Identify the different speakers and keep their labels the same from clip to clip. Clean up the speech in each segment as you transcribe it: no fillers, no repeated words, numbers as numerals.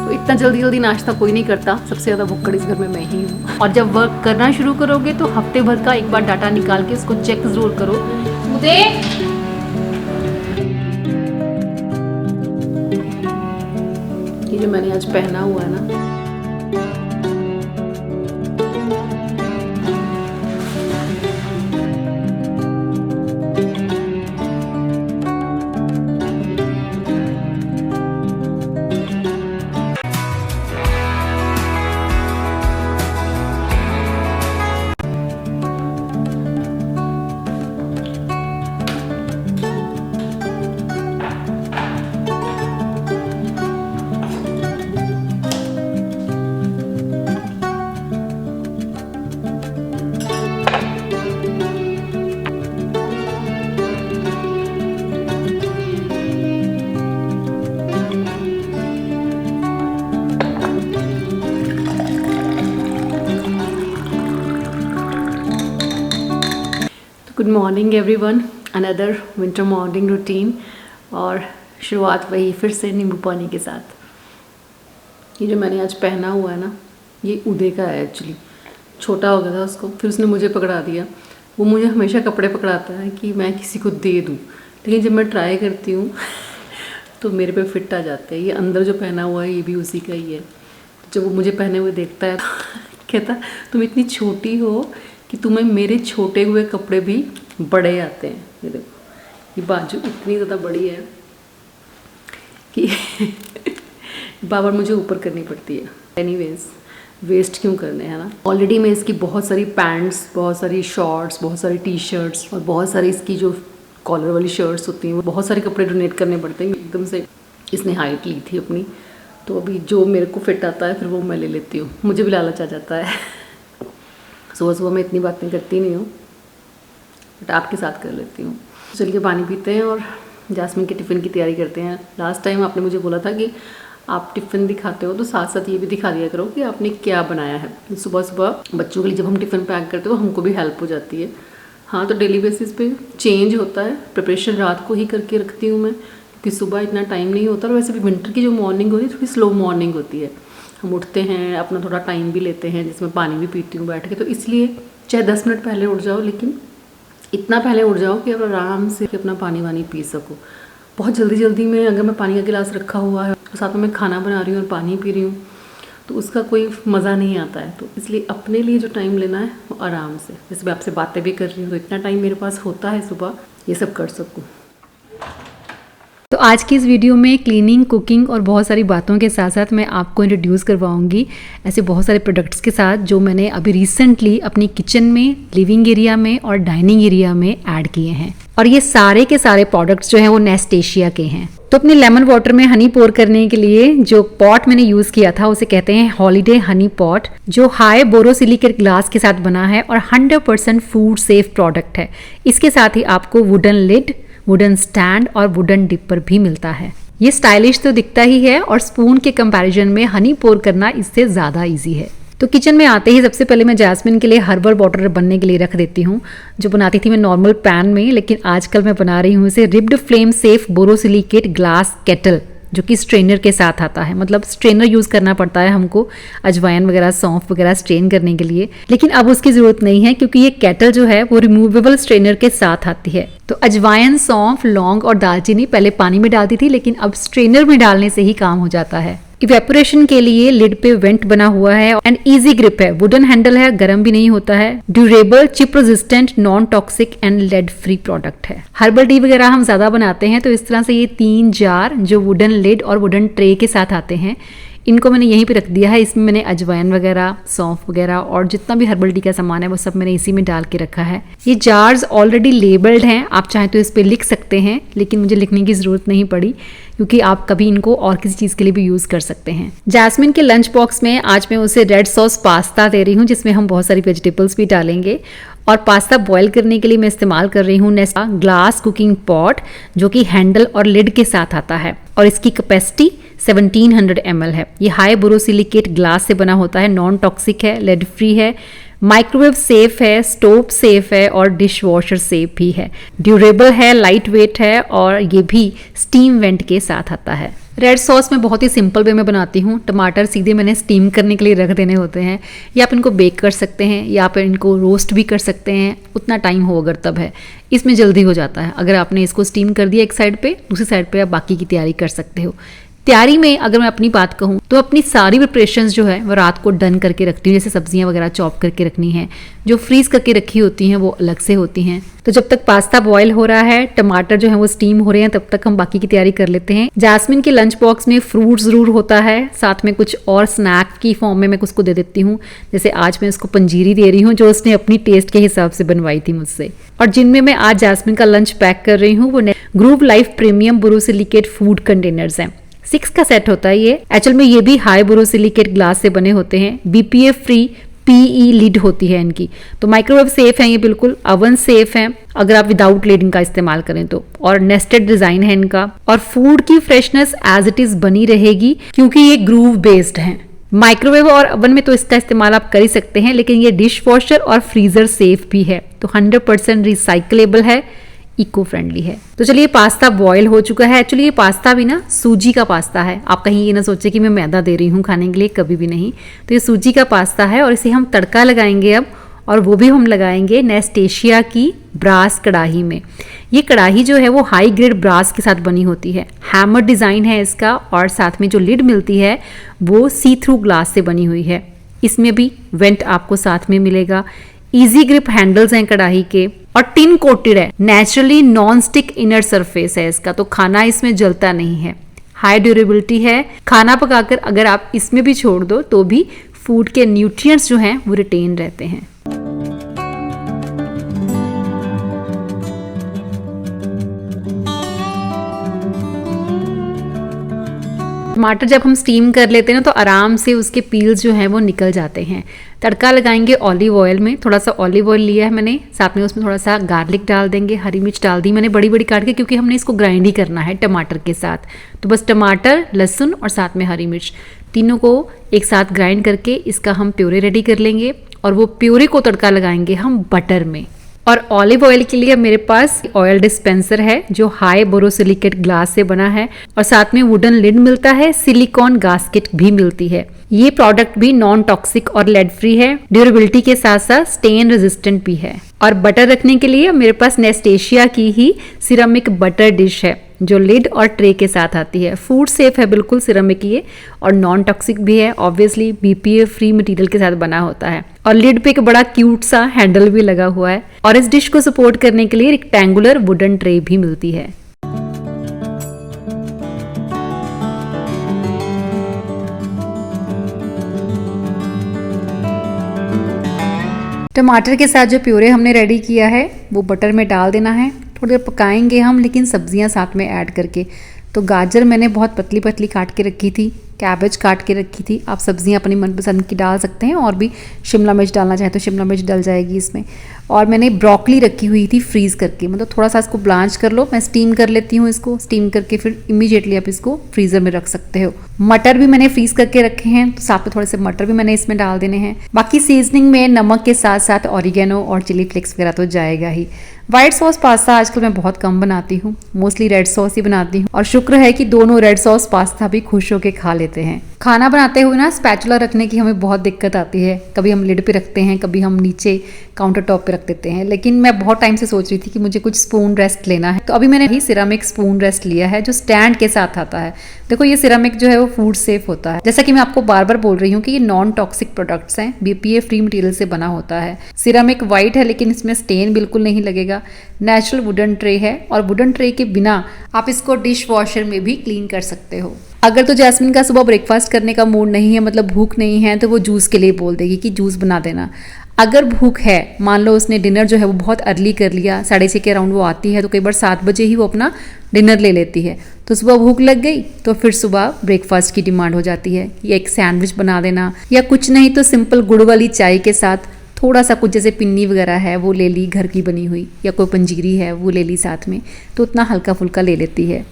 Speaker 1: तो इतना जल्दी जल्दी नाश्ता कोई नहीं करता, सबसे ज़्यादा भुक्कड़ इस घर में मैं ही हूँ। और जब वर्क करना शुरू करोगे तो हफ्ते भर का एक बार डाटा निकाल के इसको चेक जरूर करो। ये जो मैंने आज पहना हुआ है ना, good morning everyone, another winter morning routine. और शुरुआत वही फिर से नींबू पानी के साथ। ये जो मैंने आज पहना हुआ है ना, ये उदय का है एक्चुअली। छोटा हो गया था उसको, फिर उसने मुझे पकड़ा दिया। वो मुझे हमेशा कपड़े पकड़ाता है कि मैं किसी को दे दूँ, लेकिन जब मैं ट्राई करती हूँ तो मेरे पे फिट आ जाते हैं। ये अंदर जो पहना हुआ है ये भी उसी का ही है। जब वो मुझे पहने हुए देखता है कहता तुम इतनी छोटी हो कि तुम्हें मेरे छोटे हुए कपड़े भी बड़े आते हैं। ये देखो, ये बाजू इतनी ज़्यादा बड़ी है कि बार बार मुझे ऊपर करनी पड़ती है। एनीवेज, वेस्ट क्यों करने, है ना। ऑलरेडी मैं इसकी बहुत सारी पैंट्स, बहुत सारी शॉर्ट्स, बहुत सारी टी शर्ट्स और बहुत सारी इसकी जो कॉलर वाली शर्ट्स होती हैं, वो बहुत सारे कपड़े डोनेट करने पड़ते हैं। एकदम से इसने हाइट ली थी अपनी, तो अभी जो मेरे को फिट आता है फिर वो मैं ले लेती हूँ। मुझे भी लालच आ जाता है। सुबह सुबह मैं इतनी बातें करती नहीं हूँ, बट आपके साथ कर लेती हूँ। चलिए पानी पीते हैं और जैस्मिन के टिफ़िन की तैयारी करते हैं। लास्ट टाइम आपने मुझे बोला था कि आप टिफ़िन दिखाते हो तो साथ साथ ये भी दिखा दिया करो कि आपने क्या बनाया है। सुबह सुबह बच्चों के लिए जब हम टिफ़िन पैक करते हो तो हमको भी हेल्प हो जाती है। हाँ, तो डेली बेसिस पे चेंज होता है। प्रिपरेशन रात को ही करके रखती हूँ मैं, क्योंकि सुबह इतना टाइम नहीं होता। और वैसे भी विंटर की जो मॉर्निंग होती है थोड़ी स्लो मॉर्निंग होती है। हम उठते हैं, अपना थोड़ा टाइम भी लेते हैं, जिसमें पानी भी पीती हूँ बैठ के। तो इसलिए चाहे 10 मिनट पहले उठ जाओ, लेकिन इतना पहले उठ जाओ कि आप आराम से अपना पानी वानी पी सको। बहुत जल्दी जल्दी में अगर मैं पानी का गिलास रखा हुआ है और साथ में मैं खाना बना रही हूँ और पानी पी रही हूँ तो उसका कोई मज़ा नहीं आता है। तो इसलिए अपने लिए जो टाइम लेना है वो आराम से, जैसे मैं आपसे बातें भी कर रही हूँ तो इतना टाइम मेरे पास होता है सुबह ये सब कर सकूँ। तो आज की इस वीडियो में क्लीनिंग, कुकिंग और बहुत सारी बातों के साथ साथ मैं आपको इंट्रोड्यूस करवाऊंगी ऐसे बहुत सारे प्रोडक्ट्स के साथ जो मैंने अभी रिसेंटली अपनी किचन में, लिविंग एरिया में और डाइनिंग एरिया में ऐड किए हैं। और ये सारे के सारे प्रोडक्ट्स जो हैं वो नेस्टेशिया के हैं। तो अपने लेमन वाटर में हनी पोर करने के लिए जो पॉट मैंने यूज़ किया था उसे कहते हैं हॉलीडे हनी पॉट, जो हाई बोरोसिलिकेट ग्लास के साथ बना है और 100% फूड सेफ प्रोडक्ट है। इसके साथ ही आपको वुडन लिड, वुडन स्टैंड और वुडन डिपर भी मिलता है। ये स्टाइलिश तो दिखता ही है और स्पून के कंपैरिजन में हनी पोर करना इससे ज़्यादा इजी है। तो किचन में आते ही सबसे पहले मैं जैस्मिन के लिए हर्बल वाटर बनने के लिए रख देती हूँ। जो बनाती थी मैं नॉर्मल पैन में, लेकिन आजकल मैं बना रही हूँ इसे ribbed flame safe borosilicate glass kettle, जो कि स्ट्रेनर के साथ आता है। मतलब स्ट्रेनर यूज़ करना पड़ता है हमको अजवाइन वगैरह, सौंफ वगैरह स्ट्रेन करने के लिए, लेकिन अब उसकी ज़रूरत नहीं है क्योंकि ये केटल जो है वो रिमूवेबल स्ट्रेनर के साथ आती है। तो अजवाइन, सौंफ, लौंग और दालचीनी पहले पानी में डालती थी, लेकिन अब स्ट्रेनर में डालने से ही काम हो जाता है। इवेपोरेशन के लिए लिड पे वेंट बना हुआ है एंड इजी ग्रिप है, वुडन हैंडल है, गर्म भी नहीं होता है, durable, chip resistant, non toxic and lead free product है। हर्बल टी वगैरह हम ज्यादा बनाते हैं तो इस तरह से ये 3 जार जो वुडन लिड और वुडन ट्रे के साथ आते हैं, इनको मैंने यहीं पे रख दिया है। इसमें मैंने अजवाइन वगैरह, सौंफ वगैरह और जितना भी हर्बल टी का सामान है वो सब मैंने इसी में डाल के रखा है। ये जार्स ऑलरेडी लेबल्ड हैं, आप चाहें तो इस पे लिख सकते हैं, लेकिन मुझे लिखने की ज़रूरत नहीं पड़ी क्योंकि आप कभी इनको और किसी चीज़ के लिए भी यूज़ कर सकते हैं। जैस्मिन के लंच बॉक्स में आज मैं उसे रेड सॉस पास्ता दे रही हूँ, जिसमें हम बहुत सारी वेजिटेबल्स भी डालेंगे। और पास्ता बॉईल करने के लिए मैं इस्तेमाल कर रही हूँ नेस्टा ग्लास कुकिंग पॉट, जो कि हैंडल और लिड के साथ आता है और इसकी कैपेसिटी 1700 ml है। ये हाई बोरोसिलिकेट ग्लास से बना होता है, नॉन टॉक्सिक है, लेड फ्री है, माइक्रोवेव सेफ है, स्टोव सेफ है और डिश वॉशर सेफ भी है, ड्यूरेबल है, लाइट वेट है और ये भी स्टीम वेंट के साथ आता है।
Speaker 2: रेड सॉस मैं बहुत ही सिंपल वे में बनाती हूँ। टमाटर सीधे मैंने स्टीम करने के लिए रख देने होते हैं, या आप इनको बेक कर सकते हैं या आप इनको रोस्ट भी कर सकते हैं, उतना टाइम हो अगर तब है। इसमें जल्दी हो जाता है। अगर आपने इसको स्टीम कर दिया एक साइड पे, दूसरी साइड पे आप बाकी की तैयारी कर सकते हो। तैयारी में अगर मैं अपनी बात कहूँ तो अपनी सारी प्रिपरेशंस जो है वो रात को डन करके रखती हूँ। जैसे सब्जियां वगैरह चॉप करके रखनी है, जो फ्रीज करके रखी होती हैं वो अलग से होती हैं। तो जब तक पास्ता बॉयल हो रहा है, टमाटर जो है वो स्टीम हो रहे हैं, तब तक हम बाकी की तैयारी कर लेते हैं। जैस्मिन के लंच बॉक्स में फ्रूट जरूर होता है, साथ में कुछ और स्नैक की फॉर्म में मैं उसको दे देती हूँ। जैसे आज मैं उसको पंजीरी दे रही हूँ जो उसने अपनी टेस्ट के हिसाब से बनवाई थी मुझसे। और जिनमें मैं आज जैस्मिन का लंच पैक कर रही हूँ वो groove life premium borosilicate food containers हैं। 6 का सेट होता है ये। एक्चुअल में ये भी हाई बोरोसिलिकेट ग्लास से बने होते हैं। बीपीएफ फ्री पीई लिड होती है इनकी, तो माइक्रोवेव सेफ है ये, बिल्कुल ओवन सेफ है अगर आप विदाउट लिड इनका इस्तेमाल करें तो। और नेस्टेड डिजाइन है इनका, और फूड की फ्रेशनेस एज इट इज बनी रहेगी क्योंकि ये ग्रूव बेस्ड है। माइक्रोवेव और ओवन में तो इसका इस्तेमाल आप कर ही सकते हैं, लेकिन ये डिश वॉशर और फ्रीजर सेफ भी है, तो 100% रिसाइकलेबल है, इको फ्रेंडली है। तो चलिए पास्ता बॉईल हो चुका है। एक्चुअली ये पास्ता भी ना सूजी का पास्ता है, आप कहीं ये ना सोचे कि मैं मैदा दे रही हूँ खाने के लिए, कभी भी नहीं। तो ये सूजी का पास्ता है और इसे हम तड़का लगाएंगे अब, और वो भी हम लगाएंगे नेस्टेशिया की ब्रास कढ़ाई में। ये कढ़ाई जो है वो हाई ग्रेड ब्रास के साथ बनी होती है। हैमर डिजाइन है इसका, और साथ में जो लिड मिलती है वो सी थ्रू ग्लास से बनी हुई है। इसमें भी वेंट आपको साथ में मिलेगा। इजी ग्रिप हैंडल्स हैं कढ़ाई के, और टिन कोटेड है। Naturally non stick inner surface है इसका, तो खाना इसमें जलता नहीं है। हाई ड्यूरेबिलिटी है। खाना पकाकर अगर आप इसमें भी छोड़ दो तो भी फूड के न्यूट्रिएंट्स जो हैं वो रिटेन रहते हैं। टमाटर जब हम स्टीम कर लेते हैं ना तो आराम से उसके पील्स जो हैं वो निकल जाते हैं। तड़का लगाएंगे ऑलिव ऑयल में। थोड़ा सा ऑलिव ऑयल लिया है मैंने, साथ में उसमें थोड़ा सा गार्लिक डाल देंगे, हरी मिर्च डाल दी मैंने बड़ी बड़ी काट के, क्योंकि हमने इसको ग्राइंड ही करना है टमाटर के साथ। तो बस टमाटर, लहसुन और साथ में हरी मिर्च, तीनों को एक साथ ग्राइंड करके इसका हम प्योरे रेडी कर लेंगे, और वो प्योरे को तड़का लगाएंगे हम बटर में। और ऑलिव ऑयल के लिए मेरे पास ऑयल डिस्पेंसर है जो हाई बोरोसिलिकेट ग्लास से बना है, और साथ में वुडन लिड मिलता है, सिलिकॉन गास्केट भी मिलती है। ये प्रोडक्ट भी नॉन टॉक्सिक और लेड फ्री है, ड्यूरेबिलिटी के साथ साथ स्टेन रेजिस्टेंट भी है। और बटर रखने के लिए मेरे पास नेस्टेशिया की ही सिरेमिक बटर डिश है जो लिड और ट्रे के साथ आती है। फूड सेफ है बिल्कुल, सिरेमिक ये, और नॉन टॉक्सिक भी है। ऑब्वियसली बीपीएफ फ्री मटेरियल के साथ बना होता है, और लिड पे एक बड़ा क्यूट सा हैंडल भी लगा हुआ है। और इस डिश को सपोर्ट करने के लिए रेक्टेंगुलर वुडन ट्रे भी मिलती है। टमाटर के साथ जो प्यूरे हमने रेडी किया है वो बटर में डाल देना है। थोड़ी देर पकाएंगे हम, लेकिन सब्जियां साथ में ऐड करके। तो गाजर मैंने बहुत पतली पतली काट के रखी थी, कैबेज काट के रखी थी। आप सब्जियां अपनी मनपसंद की डाल सकते हैं, और भी शिमला मिर्च डालना चाहे तो शिमला मिर्च डल जाएगी इसमें। और मैंने ब्रोकली रखी हुई थी फ्रीज करके, मतलब थोड़ा सा इसको ब्लांच कर लो। मैं स्टीम कर लेती हूँ इसको, स्टीम करके फिर इमीडिएटली आप इसको फ्रीजर में रख सकते हो। मटर भी मैंने फ्रीज करके रखे हैं, तो साथ में थोड़े से मटर भी मैंने इसमें डाल देने हैं। बाकी सीजनिंग में नमक के साथ साथ ऑरिगेनो और चिली फ्लेक्स वगैरह तो जाएगा ही। व्हाइट सॉस पास्ता आजकल मैं बहुत कम बनाती हूँ, मोस्टली रेड सॉस ही बनाती हूँ, और शुक्र है कि दोनों रेड सॉस पास्ता भी खुश होकर खा लेते हैं। खाना बनाते हुए ना स्पैचुला रखने की हमें बहुत दिक्कत आती है। कभी हम लिड पे रखते हैं, कभी हम नीचे काउंटर टॉप पे रख देते हैं। लेकिन मैं बहुत टाइम से सोच रही थी कि मुझे कुछ स्पून रेस्ट लेना है, तो अभी मैंने ही सिरेमिक स्पून रेस्ट लिया है जो स्टैंड के साथ आता है। देखो ये सिरेमिक जो है वो फूड सेफ होता है। जैसा कि मैं आपको बार बार बोल रही हूँ कि ये नॉन टॉक्सिक प्रोडक्ट्स हैं, बीपीए फ्री मटेरियल से बना होता है। सिरेमिक वाइट है लेकिन इसमें स्टेन बिल्कुल नहीं लगेगा। नेचुरल वुडन ट्रे है, और वुडन ट्रे के बिना आप इसको डिश वॉशर में भी क्लीन कर सकते हो। अगर तो जैस्मिन का सुबह ब्रेकफास्ट करने का मूड नहीं है, मतलब भूख नहीं है, तो वो जूस के लिए बोल देगी कि जूस बना देना। अगर भूख है, मान लो उसने डिनर जो है वो बहुत अर्ली कर लिया, 6:30 के अराउंड वो आती है, तो कई बार 7 बजे ही वो अपना डिनर ले लेती है, तो सुबह भूख लग गई तो फिर सुबह ब्रेकफास्ट की डिमांड हो जाती है, या एक सैंडविच बना देना, या कुछ नहीं तो सिंपल गुड़ वाली चाय के साथ थोड़ा सा कुछ जैसे पिन्नी वगैरह है वो ले ली घर की बनी हुई, या कोई पंजीरी है वो ले ली साथ में, तो उतना हल्का फुल्का ले लेती है।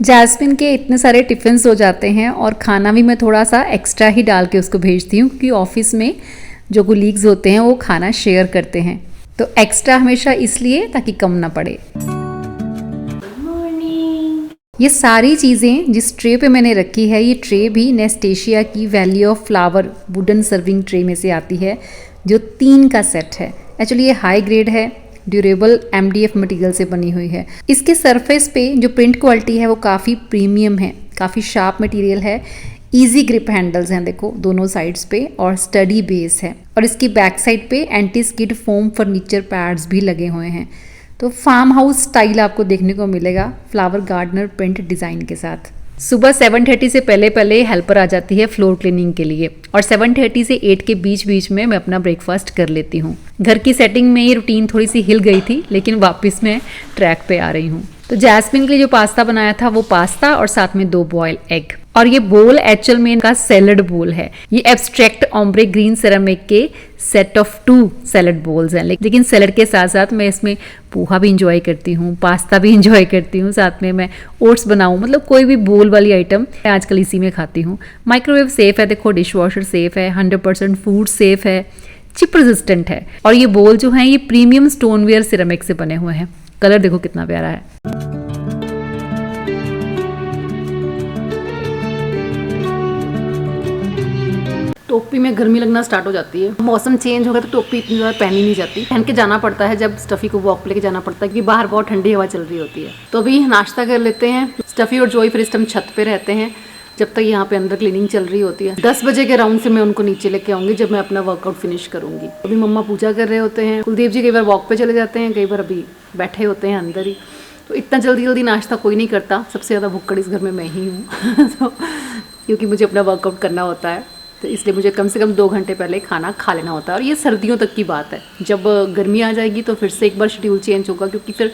Speaker 2: जैस्मिन के इतने सारे टिफ़िन्स हो जाते हैं और खाना भी मैं थोड़ा सा एक्स्ट्रा ही डाल के उसको भेजती हूँ, क्योंकि ऑफिस में जो कोलीग्स होते हैं वो खाना शेयर करते हैं, तो एक्स्ट्रा हमेशा इसलिए ताकि कम ना पड़े। ये सारी चीज़ें जिस ट्रे पे मैंने रखी है, ये ट्रे भी नेस्टेशिया की valley of flower wooden serving tray में से आती है, जो 3 का सेट है। एक्चुअली ये हाई ग्रेड है, ड्यूरेबल MDF मटेरियल से बनी हुई है। इसके सरफेस पे जो प्रिंट क्वालिटी है वो काफ़ी प्रीमियम है, काफ़ी शार्प मटेरियल है, इजी ग्रिप हैंडल्स हैं देखो दोनों साइड्स पे, और स्टडी बेस है। और इसकी बैक साइड पे anti skid foam furniture pads भी लगे हुए हैं। तो फार्म हाउस स्टाइल आपको देखने को मिलेगा फ्लावर गार्डनर प्रिंट डिज़ाइन के साथ। सुबह 7:30 से पहले हेल्पर आ जाती है फ्लोर क्लीनिंग के लिए, और 7:30 से 8 के बीच में मैं अपना ब्रेकफास्ट कर लेती हूँ। घर की सेटिंग में ये रूटीन थोड़ी सी हिल गई थी, लेकिन वापस मैं ट्रैक पे आ रही हूँ। तो जैस्मिन के लिए जो पास्ता बनाया था वो पास्ता और साथ में 2 बॉयल एग। और ये बोल एक्चुअल में इनका सैलड बोल है। ये एब्स्ट्रैक्ट ओम्ब्रे ग्रीन सेरामिक के सेट ऑफ 2 सैलड बोल्स हैं, लेकिन सैलड के साथ साथ मैं इसमें पोहा भी इंजॉय करती हूँ, पास्ता भी इंजॉय करती हूँ, साथ में मैं ओट्स बनाऊँ, मतलब कोई भी बोल वाली आइटम मैं आजकल इसी में खाती हूँ। माइक्रोवेव सेफ है, देखो डिश वॉशर सेफ है, 100% फूड सेफ है, चिप रेजिस्टेंट है। और ये बोल जो हैं ये प्रीमियम स्टोनवेयर सिरेमिक से बने हुए हैं। कलर देखो कितना प्यारा है।
Speaker 1: टोपी में गर्मी लगना स्टार्ट हो जाती है, मौसम चेंज हो गया तो टोपी इतनी ज़्यादा पहनी नहीं जाती, पहन के जाना पड़ता है जब स्टफी को वॉक पे लेके जाना पड़ता है, क्योंकि बाहर बहुत ठंडी हवा चल रही होती है। तो अभी नाश्ता कर लेते हैं। स्टफी और जोई फिर इस टाइम छत पे रहते हैं जब तक यहाँ पे अंदर क्लीनिंग चल रही होती है। 10 बजे के राउंड से मैं उनको नीचे लेके आऊंगी जब मैं अपना वर्कआउट फिनिश करूंगी। अभी मम्मा पूजा कर रहे होते हैं, कुलदीप जी कई बार वॉक पे चले जाते हैं, कई बार अभी बैठे होते हैं अंदर ही। तो इतना जल्दी नाश्ता कोई नहीं करता, सबसे ज़्यादा भुक्कड़ इस घर में मैं ही हूँ तो क्योंकि मुझे अपना वर्कआउट करना होता है, तो इसलिए मुझे कम से कम 2 घंटे पहले खाना खा लेना होता है। और ये सर्दियों तक की बात है, जब गर्मी आ जाएगी तो फिर से एक बार शेड्यूल चेंज होगा, क्योंकि फिर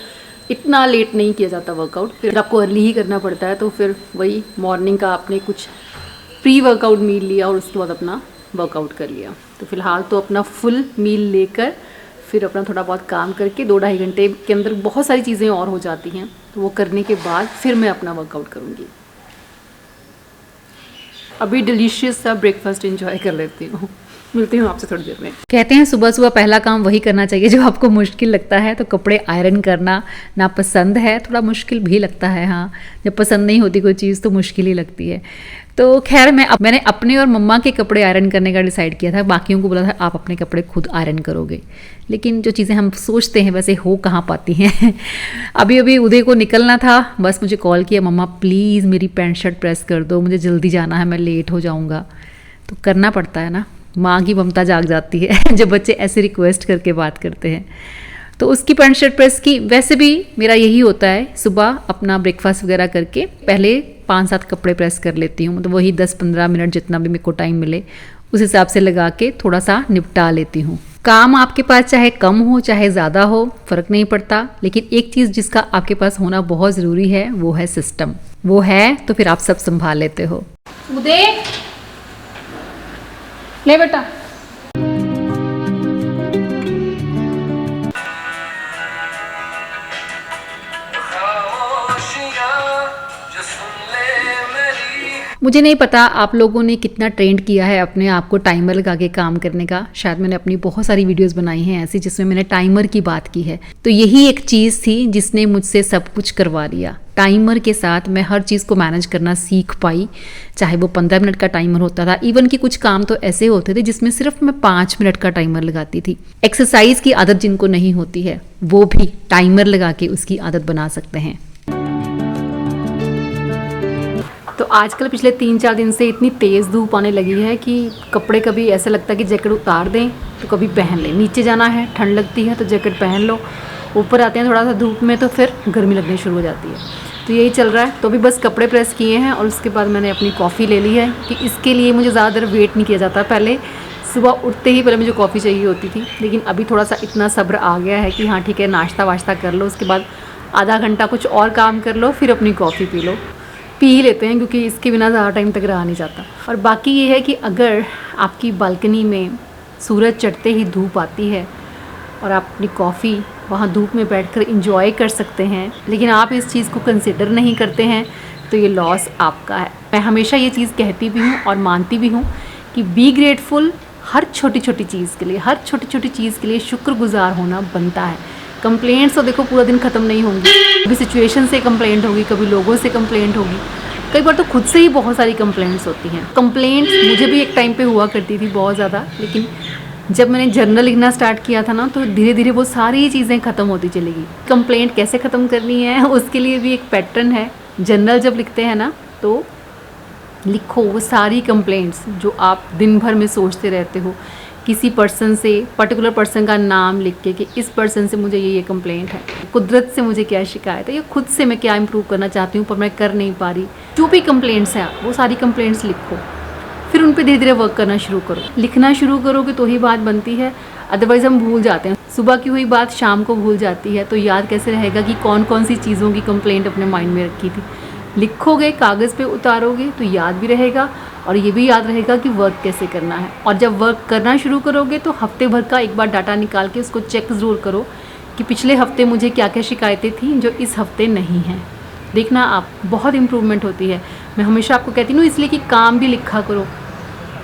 Speaker 1: इतना लेट नहीं किया जाता वर्कआउट, फिर आपको अर्ली ही करना पड़ता है। तो फिर वही मॉर्निंग का आपने कुछ प्री वर्कआउट मील लिया और उसके बाद अपना वर्कआउट कर लिया। तो फिलहाल तो अपना फुल मील लेकर फिर अपना थोड़ा बहुत काम करके 2-2.5 घंटे के अंदर बहुत सारी चीज़ें और हो जाती हैं, तो वो करने के बाद फिर मैं अपना वर्कआउट करूँगी। अभी डिलीशियस सा ब्रेकफास्ट एंजॉय कर लेती हूँ। मिलती हूँ आपसे थोड़ी देर में।
Speaker 2: कहते हैं सुबह सुबह पहला काम वही करना चाहिए जो आपको मुश्किल लगता है। तो कपड़े आयरन करना ना पसंद है, थोड़ा मुश्किल भी लगता है। हाँ, जब पसंद नहीं होती कोई चीज़ तो मुश्किल ही लगती है। तो खैर मैंने अपने और मम्मा के कपड़े आयरन करने का डिसाइड किया था। बाकियों को बोला था आप अपने कपड़े खुद आयरन करोगे, लेकिन जो चीज़ें हम सोचते हैं वैसे हो कहाँ पाती हैं। अभी उदय को निकलना था, बस मुझे कॉल किया, मम्मा प्लीज़ मेरी पैंट शर्ट प्रेस कर दो, मुझे जल्दी जाना है, मैं लेट हो जाऊँगा। तो करना पड़ता है ना, माँ की ममता जाग जाती है जब बच्चे ऐसे रिक्वेस्ट करके बात करते हैं। तो उसकी पैंट शर्ट प्रेस की। वैसे भी मेरा यही होता है, सुबह अपना ब्रेकफास्ट वगैरह करके पहले 5-7 कपड़े प्रेस कर लेती हूँ, मतलब वही 10-15 मिनट जितना भी मेरे को टाइम मिले उस हिसाब से लगा के थोड़ा सा निपटा लेती हूँ। काम आपके पास चाहे कम हो चाहे ज़्यादा हो, फ़र्क नहीं पड़ता, लेकिन एक चीज़ जिसका आपके पास होना बहुत ज़रूरी है वो है सिस्टम। वो है तो फिर आप सब संभाल लेते हो।
Speaker 1: उदय ले बेटा।
Speaker 2: मुझे नहीं पता आप लोगों ने कितना ट्रेंड किया है अपने आप को टाइमर लगा के काम करने का। शायद मैंने अपनी बहुत सारी वीडियोस बनाई हैं ऐसी जिसमें मैंने टाइमर की बात की है। तो यही एक चीज़ थी जिसने मुझसे सब कुछ करवा लिया। टाइमर के साथ मैं हर चीज़ को मैनेज करना सीख पाई, चाहे वो 15 मिनट का टाइमर होता था, इवन कि कुछ काम तो ऐसे होते थे जिसमें सिर्फ मैं 5 मिनट का टाइमर लगाती थी। एक्सरसाइज की आदत जिनको नहीं होती है वो भी टाइमर लगा के उसकी आदत बना सकते हैं।
Speaker 1: तो आजकल पिछले 3-4 दिन से इतनी तेज़ धूप आने लगी है कि कपड़े कभी ऐसा लगता है कि जैकेट उतार दें तो कभी पहन लें। नीचे जाना है, ठंड लगती है तो जैकेट पहन लो, ऊपर आते हैं थोड़ा सा धूप में तो फिर गर्मी लगनी शुरू हो जाती है। तो यही चल रहा है। तो अभी बस कपड़े प्रेस किए हैं और उसके बाद मैंने अपनी कॉफ़ी ले ली है कि इसके लिए मुझे ज़्यादा देर वेट नहीं किया जाता। पहले सुबह उठते ही पहले मुझे कॉफ़ी चाहिए होती थी, लेकिन अभी थोड़ा सा इतना सब्र आ गया है कि हाँ ठीक है, नाश्ता वाश्ता कर लो, उसके बाद आधा घंटा कुछ और काम कर लो, फिर अपनी कॉफ़ी पी ही लेते हैं, क्योंकि इसके बिना ज़्यादा टाइम तक रहा नहीं जाता। और बाकी ये है कि अगर आपकी बालकनी में सूरज चढ़ते ही धूप आती है और आप अपनी कॉफ़ी वहाँ धूप में बैठकर एंजॉय कर सकते हैं, लेकिन आप इस चीज़ को कंसिडर नहीं करते हैं, तो ये लॉस आपका है। मैं हमेशा ये चीज़ कहती भी हूँ और मानती भी हूँ कि बी ग्रेटफुल, हर छोटी छोटी चीज़ के लिए, हर छोटी छोटी चीज़ के लिए शुक्रगुजार होना बनता है। कंप्लेंट्स तो देखो पूरा दिन ख़त्म नहीं होंगी, कभी सिचुएशन से कंप्लेंट होगी, कभी लोगों से कंप्लेंट होगी, कई बार तो खुद से ही बहुत सारी कंप्लेंट्स होती हैं। कंप्लेंट्स मुझे भी एक टाइम पे हुआ करती थी बहुत ज़्यादा, लेकिन जब मैंने जर्नल लिखना स्टार्ट किया था ना, तो धीरे धीरे वो सारी चीज़ें ख़त्म होती चली गई। कंप्लेंट कैसे ख़त्म करनी है उसके लिए भी एक पैटर्न है। जर्नल जब लिखते हैं ना, तो लिखो वो सारी कंप्लेंट्स जो आप दिन भर में सोचते रहते हो, किसी पर्सन से, पर्टिकुलर पर्सन का नाम लिख के कि इस पर्सन से मुझे ये कंप्लेंट है, कुदरत से मुझे क्या शिकायत है, या खुद से मैं क्या इम्प्रूव करना चाहती हूँ पर मैं कर नहीं पा रही, जो भी कंप्लेंट्स हैं वो सारी कंप्लेंट्स लिखो। फिर उन पे धीरे धीरे वर्क करना शुरू करो। लिखना शुरू करोगे तो ही बात बनती है, अदरवाइज़ हम भूल जाते हैं। सुबह की हुई बात शाम को भूल जाती है, तो याद कैसे रहेगा कि कौन कौन सी चीज़ों की कंप्लेंट अपने माइंड में रखी थी। लिखोगे, कागज़ पे उतारोगे तो याद भी रहेगा, और ये भी याद रहेगा कि वर्क कैसे करना है। और जब वर्क करना शुरू करोगे तो हफ्ते भर का एक बार डाटा निकाल के उसको चेक ज़रूर करो कि पिछले हफ्ते मुझे क्या क्या शिकायतें थी जो इस हफ्ते नहीं हैं। देखना आप, बहुत इम्प्रूवमेंट होती है। मैं हमेशा आपको कहती हूँ इसलिए कि काम भी लिखा करो,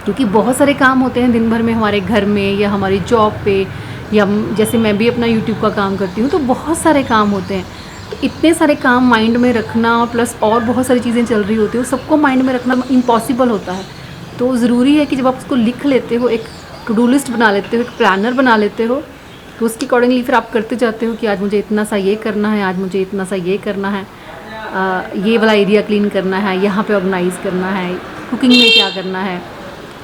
Speaker 1: क्योंकि बहुत सारे काम होते हैं दिन भर में हमारे घर में या हमारी जॉब पे, या जैसे मैं भी अपना यूट्यूब का काम करती हूँ, तो बहुत सारे काम होते हैं। तो इतने सारे काम माइंड में रखना, प्लस और बहुत सारी चीज़ें चल रही होती हैं, सबको माइंड में रखना इम्पॉसिबल होता है। तो ज़रूरी है कि जब आप उसको लिख लेते हो, एक टू डू लिस्ट बना लेते हो, एक प्लानर बना लेते हो, तो उसके अकॉर्डिंगली फिर आप करते जाते हो कि आज मुझे इतना सा ये करना है, आज मुझे इतना सा ये करना है, ये वाला एरिया क्लीन करना है, यहाँ पे ऑर्गेनाइज़ करना है, कुकिंग में क्या करना है।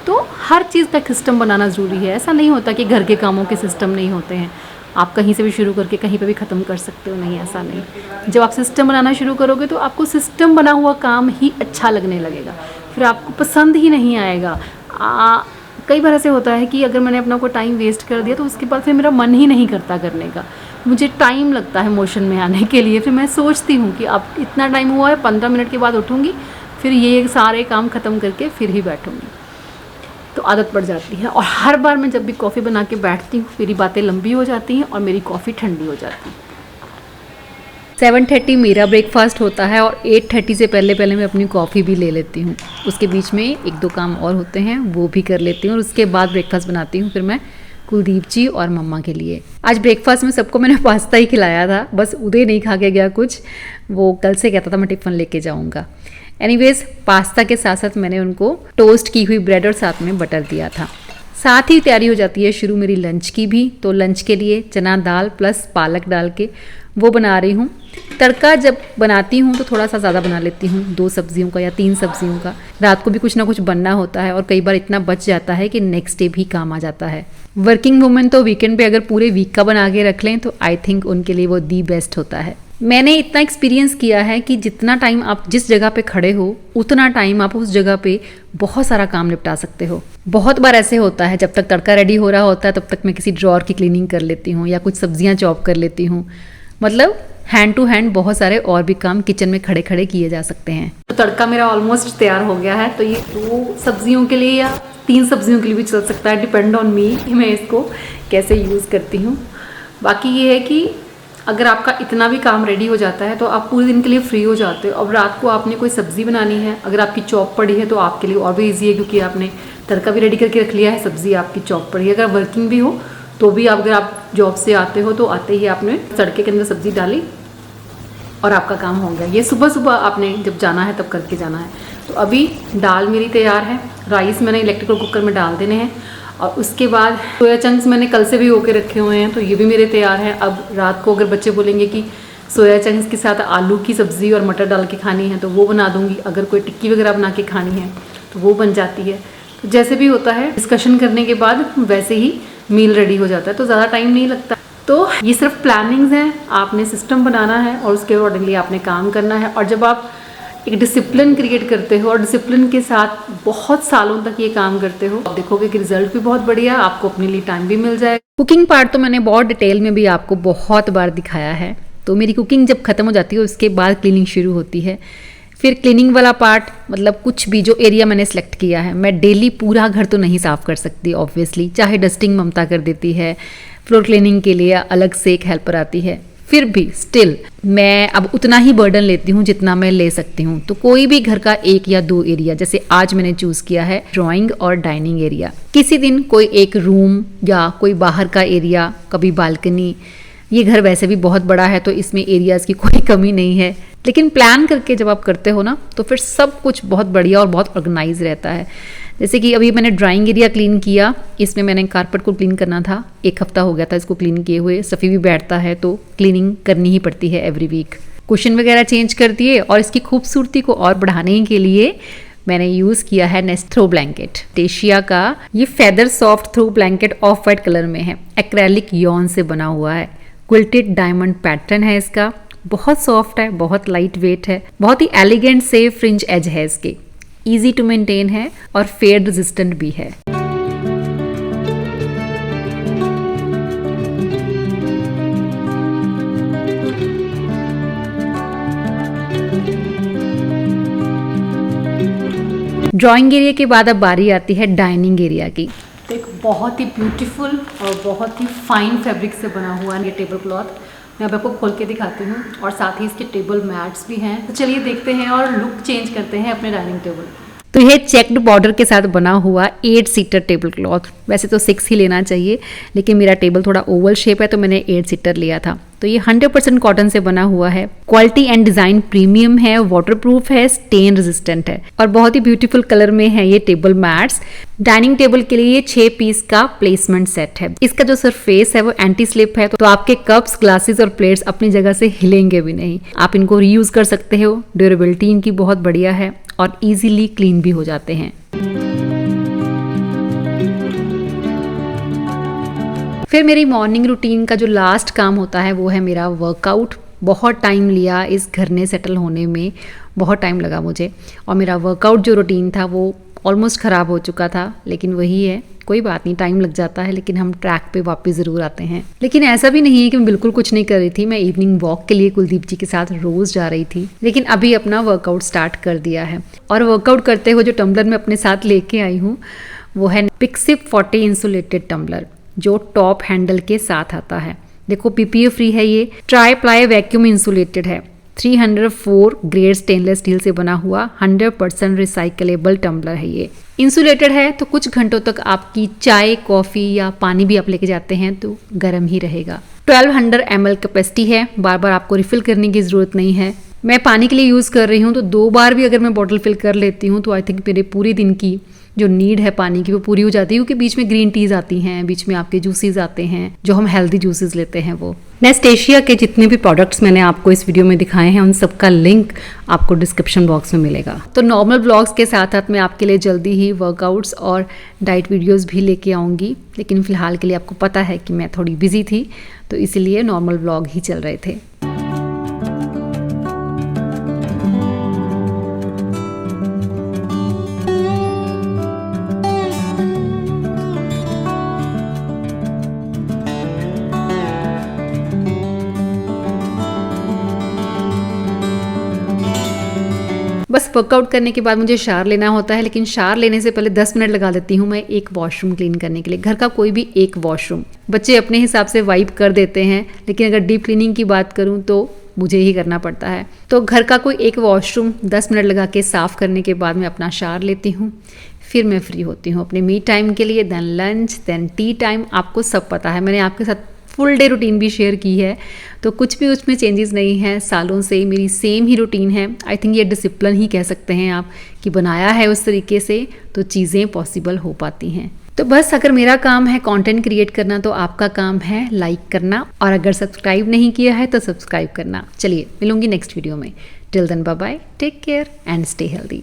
Speaker 1: तो हर चीज़ का सिस्टम बनाना ज़रूरी है। ऐसा नहीं होता कि घर के कामों के सिस्टम नहीं होते हैं, आप कहीं से भी शुरू करके कहीं पे भी ख़त्म कर सकते हो, नहीं ऐसा नहीं। जब आप सिस्टम बनाना शुरू करोगे तो आपको सिस्टम बना हुआ काम ही अच्छा लगने लगेगा, फिर आपको पसंद ही नहीं आएगा। कई बार ऐसे होता है कि अगर मैंने अपना कोई टाइम वेस्ट कर दिया तो उसके बाद फिर मेरा मन ही नहीं करता करने का, मुझे टाइम लगता है मोशन में आने के लिए। फिर मैं सोचती हूँ कि अब इतना टाइम हुआ है, 15 मिनट के बाद उठूँगी, फिर ये सारे काम ख़त्म करके फिर ही बैठूँगी, तो आदत पड़ जाती है। और हर बार मैं जब भी कॉफ़ी बना के बैठती हूँ, मेरी बातें लंबी हो जाती हैं और मेरी कॉफ़ी ठंडी हो जाती है।
Speaker 2: 7:30 मेरा ब्रेकफास्ट होता है और 8:30 से पहले पहले मैं अपनी कॉफ़ी भी ले लेती हूँ। उसके बीच में 1-2 काम और होते हैं, वो भी कर लेती हूँ, और उसके बाद ब्रेकफास्ट बनाती हूँ फिर मैं कुलदीप जी और मम्मा के लिए। आज ब्रेकफास्ट में सबको मैंने पास्ता ही खिलाया था, बस उदय नहीं खा के गया कुछ, वो कल से कहता था मैं टिफ़िन लेके जाऊँगा। एनीवेज, पास्ता के साथ साथ मैंने उनको टोस्ट की हुई ब्रेड और साथ में बटर दिया था। साथ ही तैयारी हो जाती है शुरू मेरी लंच की भी। तो लंच के लिए चना दाल प्लस पालक डाल के वो बना रही हूँ। तड़का जब बनाती हूँ तो थोड़ा सा ज़्यादा बना लेती हूँ, 2 सब्जियों का या 3 सब्जियों का। रात को भी कुछ ना कुछ बनना होता है और कई बार इतना बच जाता है कि नेक्स्ट डे भी काम आ जाता है। वर्किंग वुमेन तो वीकेंड पे अगर पूरे वीक का बना के रख लें तो आई थिंक उनके लिए वो दी बेस्ट होता है। मैंने इतना एक्सपीरियंस किया है कि जितना टाइम आप जिस जगह पे खड़े हो उतना टाइम आप उस जगह पे बहुत सारा काम निपटा सकते हो। बहुत बार ऐसे होता है, जब तक तड़का रेडी हो रहा होता है तब तक मैं किसी ड्रॉर की क्लीनिंग कर लेती हूँ या कुछ सब्जियाँ चॉप कर लेती हूँ। मतलब हैंड टू हैंड बहुत सारे और भी काम किचन में खड़े खड़े किए जा सकते हैं।
Speaker 1: तो तड़का मेरा ऑलमोस्ट तैयार हो गया है, तो ये 2 सब्जियों के लिए या 3 सब्जियों के लिए भी चल सकता है, डिपेंड ऑन मी कि मैं इसको कैसे यूज़ करती हूँ। बाकी ये है कि अगर आपका इतना भी काम रेडी हो जाता है तो आप पूरे दिन के लिए फ्री हो जाते हो। अब रात को आपने कोई सब्ज़ी बनानी है, अगर आपकी चॉप पड़ी है तो आपके लिए और भी ईजी है, क्योंकि आपने तड़का भी रेडी करके रख लिया है, सब्ज़ी आपकी चॉप पड़ी है। अगर वर्किंग भी हो तो भी अगर आप जॉब से आते हो तो आते ही आपने तड़के के अंदर सब्ज़ी डाली और आपका काम हो गया। ये सुबह सुबह आपने जब जाना है तब करके जाना है। तो अभी दाल मेरी तैयार है, राइस मैंने इलेक्ट्रिकल कुकर में डाल देने हैं, और उसके बाद सोया चंक्स मैंने कल से भी होके रखे हुए हैं, तो ये भी मेरे तैयार हैं। अब रात को अगर बच्चे बोलेंगे कि सोया चंक्स के साथ आलू की सब्ज़ी और मटर डाल के खानी है तो वो बना दूंगी, अगर कोई टिक्की वगैरह बना के खानी है तो वो बन जाती है। तो जैसे भी होता है डिस्कशन करने के बाद वैसे ही मील रेडी हो जाता है, तो ज़्यादा टाइम नहीं लगता। तो ये सिर्फ प्लानिंग्स हैं, आपने सिस्टम बनाना है और उसके अकॉर्डिंगली आपने काम करना है। और जब आप एक डिसिप्लिन क्रिएट करते हो और डिसिप्लिन के साथ बहुत सालों तक ये काम करते हो, आप देखोगे कि रिजल्ट भी बहुत बढ़िया, आपको अपने लिए टाइम भी मिल जाएगा।
Speaker 2: कुकिंग पार्ट तो मैंने बहुत डिटेल में भी आपको बहुत बार दिखाया है। तो मेरी कुकिंग जब खत्म हो जाती है उसके बाद क्लीनिंग शुरू होती है। फिर क्लीनिंग वाला पार्ट, मतलब कुछ भी जो एरिया मैंने सेलेक्ट किया है, मैं डेली पूरा घर तो नहीं साफ़ कर सकती ऑब्वियसली, चाहे डस्टिंग ममता कर देती है, फ्लोर क्लीनिंग के लिए अलग से एक हेल्पर आती है। फिर भी स्टिल मैं अब उतना ही बर्डन लेती हूँ जितना मैं ले सकती हूँ। तो कोई भी घर का 1 या 2 एरिया, जैसे आज मैंने चूज किया है ड्राइंग और डाइनिंग एरिया, किसी दिन कोई एक रूम या कोई बाहर का एरिया, कभी बालकनी। ये घर वैसे भी बहुत बड़ा है तो इसमें एरियाज की कोई कमी नहीं है, लेकिन प्लान करके जब आप करते हो ना तो फिर सब कुछ बहुत बढ़िया और बहुत ऑर्गेनाइज रहता है। जैसे कि अभी मैंने ड्राइंग एरिया क्लीन किया, इसमें मैंने कारपेट को क्लीन करना था, 1 हफ्ता हो गया था इसको क्लीन किए हुए। सफ़ी भी बैठता है तो क्लीनिंग करनी ही पड़ती है एवरी वीक। कुशन वगैरह चेंज कर दिए और इसकी खूबसूरती को और बढ़ाने के लिए मैंने यूज़ किया है नेस्ट थ्रो ब्लैंकेट। टेशिया का ये feather soft throw blanket off white colour में है, एक्रेलिक यॉन से बना हुआ है, क्विल्टेड डायमंड पैटर्न है इसका, बहुत सॉफ्ट है, बहुत लाइट वेट है, बहुत ही एलिगेंट से फ्रिंज एज है इसके, इजी टू मेंटेन है और फेड रेजिस्टेंट भी है। ड्राइंग एरिया के बाद अब बारी आती है डाइनिंग एरिया की।
Speaker 1: तो एक बहुत ही ब्यूटीफुल और बहुत ही फाइन फैब्रिक से बना हुआ है ये टेबल क्लॉथ। मैं अब आपको खोल के दिखाती हूँ और साथ ही इसके टेबल मैट्स भी हैं। तो चलिए देखते हैं और लुक चेंज करते हैं अपने डाइनिंग टेबल।
Speaker 2: तो यह चेक्ड बॉर्डर के साथ बना हुआ 8 सीटर टेबल क्लॉथ, वैसे तो 6 ही लेना चाहिए लेकिन मेरा टेबल थोड़ा ओवल शेप है तो मैंने 8 सीटर लिया था। तो ये 100% कॉटन से बना हुआ है, क्वालिटी एंड डिजाइन प्रीमियम है, वाटरप्रूफ है, स्टेन रेजिस्टेंट है और बहुत ही ब्यूटीफुल कलर में है ये टेबल मैट्स। डाइनिंग टेबल के लिए 6 पीस का प्लेसमेंट सेट है। इसका जो सरफेस है वो एंटी स्लिप है, तो आपके कप्स, ग्लासेस और प्लेट्स अपनी जगह से हिलेंगे भी नहीं। आप इनको रीयूज कर सकते हो, ड्यूरेबिलिटी इनकी बहुत बढ़िया है और इजीली क्लीन भी हो जाते हैं। फिर मेरी मॉर्निंग रूटीन का जो लास्ट काम होता है वो है मेरा वर्कआउट। बहुत टाइम लिया इस घर में सेटल होने में, बहुत टाइम लगा मुझे और मेरा वर्कआउट जो रूटीन था वो ऑलमोस्ट ख़राब हो चुका था, लेकिन वही है, कोई बात नहीं, टाइम लग जाता है लेकिन हम ट्रैक पे वापस ज़रूर आते हैं। लेकिन ऐसा भी नहीं है कि मैं बिल्कुल कुछ नहीं कर रही थी। मैं इवनिंग वॉक के लिए कुलदीप जी के साथ रोज़ जा रही थी, लेकिन अभी अपना वर्कआउट स्टार्ट कर दिया है। और वर्कआउट करते हुए जो टम्बलर मैं अपने साथ लेके आई हूँ वो है पिक्सिप 40 इंसुलेटेड टम्बलर, जो टॉप हैंडल के साथ आता है। देखो पीपीए फ्री है, ये ट्राई प्लाई वैक्यूम इंसुलेटेड है, 304 ग्रेड स्टेनलेस स्टील से बना हुआ 100% रिसाइकलेबल टम्बलर है। ये इंसुलेटेड है तो कुछ घंटों तक आपकी चाय, कॉफ़ी या पानी भी आप लेके जाते हैं तो गर्म ही रहेगा। 1200 ml कैपेसिटी है, बार बार आपको रिफिल करने की ज़रूरत नहीं है। मैं पानी के लिए यूज़ कर रही हूँ तो 2 बार भी अगर मैं बॉटल फिल कर लेती हूँ तो आई थिंक मेरे पूरे दिन की जो नीड है पानी की वो पूरी हो जाती है, क्योंकि बीच में ग्रीन टीज आती हैं, बीच में आपके जूसेस आते हैं, जो हम हेल्दी जूसेस लेते हैं वो। नेस्ट एशिया के जितने भी प्रोडक्ट्स मैंने आपको इस वीडियो में दिखाए हैं उन सबका लिंक आपको डिस्क्रिप्शन बॉक्स में मिलेगा। तो नॉर्मल ब्लॉग्स के साथ साथ मैं आपके लिए जल्दी ही वर्कआउट्स और डाइट वीडियोस भी लेके आऊँगी, लेकिन फिलहाल के लिए आपको पता है कि मैं थोड़ी बिजी थी तो इसीलिए नॉर्मल ब्लॉग ही चल रहे थे। बस वर्कआउट करने के बाद मुझे शावर लेना होता है, लेकिन शावर लेने से पहले 10 मिनट लगा देती हूँ मैं एक वॉशरूम क्लीन करने के लिए। घर का कोई भी एक वॉशरूम, बच्चे अपने हिसाब से वाइप कर देते हैं, लेकिन अगर डीप क्लीनिंग की बात करूँ तो मुझे ही करना पड़ता है। तो घर का कोई एक वॉशरूम 10 मिनट लगा के साफ़ करने के बाद मैं अपना शावर लेती हूँ, फिर मैं फ्री होती हूँ अपने मी टाइम के लिए, then lunch, then tea time. आपको सब पता है, मैंने आपके साथ फुल डे रूटीन भी शेयर की है, तो कुछ भी उसमें चेंजेस नहीं है, सालों से मेरी सेम ही रूटीन है। आई थिंक ये डिसिप्लिन ही कह सकते हैं आप, कि बनाया है उस तरीके से तो चीज़ें पॉसिबल हो पाती हैं। तो बस अगर मेरा काम है कंटेंट क्रिएट करना तो आपका काम है लाइक करना, और अगर सब्सक्राइब नहीं किया है तो सब्सक्राइब करना। चलिए मिलूंगी नेक्स्ट वीडियो में। Till then bye bye, take care and stay healthy.